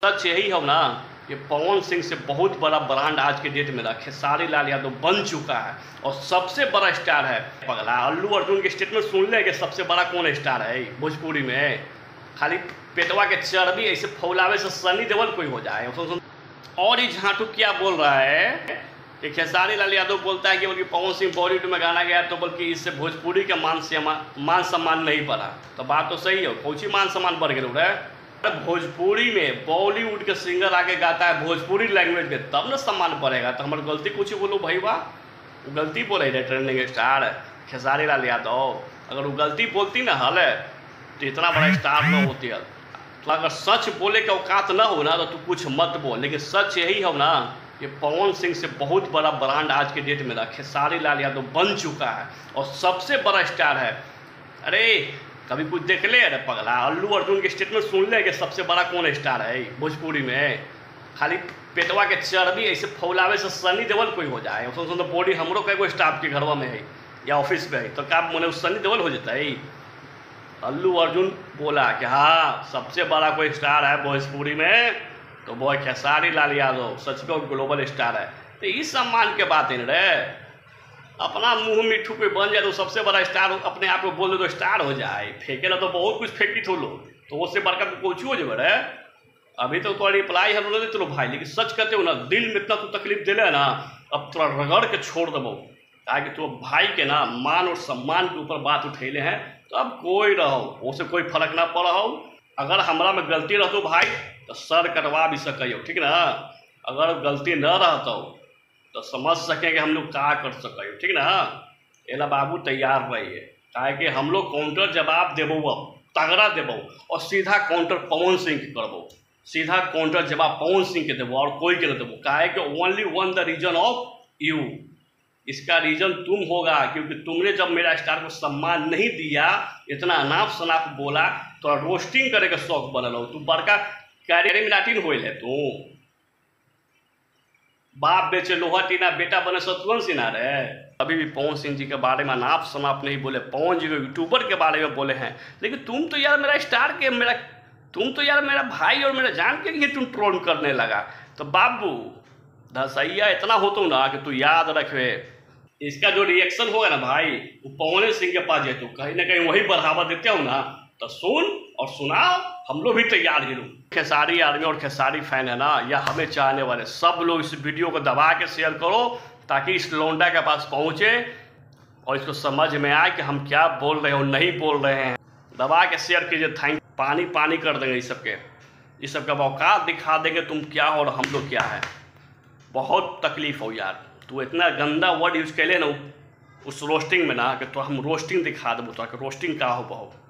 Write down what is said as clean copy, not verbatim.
सच यही हो ना कि पवन सिंह से बहुत बड़ा ब्रांड आज के डेट में खेसारी लाल यादव बन चुका है और सबसे बड़ा स्टार है। पगला अल्लू अर्जुन के स्टेटमेंट सुन ले कि सबसे बड़ा कौन स्टार है भोजपुरी में। खाली पेटवा के चर्बी ऐसे फौलावे से सनी देओल कोई हो जाए। और ये झाटू क्या बोल रहा है कि खेसारी लाल यादव बोलता है कि बल्कि पवन सिंह बॉलीवुड में गाना गया तो बल्कि इससे भोजपुरी का मान सम्मान नहीं बढ़ा। तो बात तो सही है, कौन सी मान सम्मान बढ़ गया है। भोजपुरी में बॉलीवुड के सिंगर आके गाता है भोजपुरी लैंग्वेज में, तब ना सम्मान बढ़ेगा। तो हमारी गलती कुछ बोलो भाई, वाह वो गलती बोले रहे ट्रेंडिंग स्टार खेसारी लाल यादव। अगर वो गलती बोलती ना हल तो इतना बड़ा स्टार न होती है। तो अगर सच बोले के औकात ना हो ना तो तू कुछ मत बोल। लेकिन सच यही हो ना कि पवन सिंह से बहुत बड़ा ब्रांड आज के डेट में खेसारी लाल यादव बन चुका है और सबसे बड़ा स्टार है। अरे कभी कुछ देख ले। अरे पगला अल्लू अर्जुन के स्टेटमेंट सुन ले कि सबसे बड़ा कौन स्टार है भोजपुरी में। खाली पेटवा के चर्बी ऐसे फौलावे से सनी देओल कोई हो जाए। तो बॉडी हमरो कई स्टाफ के घरवा में है या ऑफिस में है तो क्या मैंने सनी देओल हो जाता है। अल्लू अर्जुन बोला कि हाँ सबसे बड़ा कोई स्टार है भोजपुरी में तो वो खेसारी लाल यादव, सच में ग्लोबल स्टार है। तो इस सम्मान के बात है रे। अपना मुंह मिट्ठू पे बन जाए तो सबसे बड़ा स्टार अपने आप को बोल दे तो स्टार हो जाए। फेंके ना तो बहुत कुछ फेंकी थो लो तो उससे बड़का कोच हो जाए रे। अभी तो थोड़ा रिप्लाई हम लोग देते लो भाई, लेकिन सच कहते हो ना दिल में इतना तू तकलीफ दे ले ना अब थोड़ा रगड़ के छोड़ देबो। ताकि तो भाई के ना मान और सम्मान के ऊपर बात उठेले हैं तो अब कोई रहो उससे कोई फर्क ना पड़ा हो। अगर हमारा में गलती रहतो भाई तो सर कटवा भी सको, ठीक ना। अगर गलती न रहता तो समझ सकें कि हम लोग क्या कर सके, ठीक ना। एला बाबू तैयार रहिए काहे कि हम लोग काउंटर जवाब देबो, अब तगड़ा देबो और सीधा काउंटर पवन सिंह के करबो। सीधा काउंटर जवाब पवन सिंह के देबो और कोई के नहीं देबो। काहे कि only one the reason of you, इसका रीजन तुम होगा क्योंकि तुमने जब मेरा स्टार को सम्मान नहीं दिया, इतना अनाप शनाप बोला तो रोस्टिंग करे का शौक बनल हो। तू बड़का कैरिमिनाटिन होइल है। तू बाप बेचे लोहा टीना बेटा बने शत्रुघ्न सिन्हा रे। अभी भी पवन सिंह जी के बारे में नाप समाप नहीं बोले, पवन जी को यूट्यूबर के बारे में बोले हैं। लेकिन तुम तो यार मेरा स्टार के तुम तो यार मेरा भाई और मेरा जान के तुम ट्रोल करने लगा। तो बाबू धसैया इतना हो तो ना कि तू याद रखे इसका जो रिएक्शन होगा ना भाई वो पवन सिंह के पास जाए तो कहीं ना कहीं वही बढ़ावा देते हो ना। तो सुन और सुनाओ, हम लोग भी तैयार ही लोग। खेसारी आर्मी और खेसारी फैन है ना या हमें चाहने वाले सब लोग इस वीडियो को दबा के शेयर करो ताकि इस लौंडा के पास पहुंचे और इसको समझ में आए कि हम क्या बोल रहे हैं और नहीं बोल रहे हैं। दबा के शेयर कीजिए। थैंक पानी पानी कर देंगे इस सब का औकात दिखा देंगे तुम क्या हो और हम लोग क्या है। बहुत तकलीफ हो यार, तू इतना गंदा वर्ड यूज कर ले ना उस रोस्टिंग में ना कि तो हम रोस्टिंग दिखा देबो तो रोस्टिंग का हो बहुत।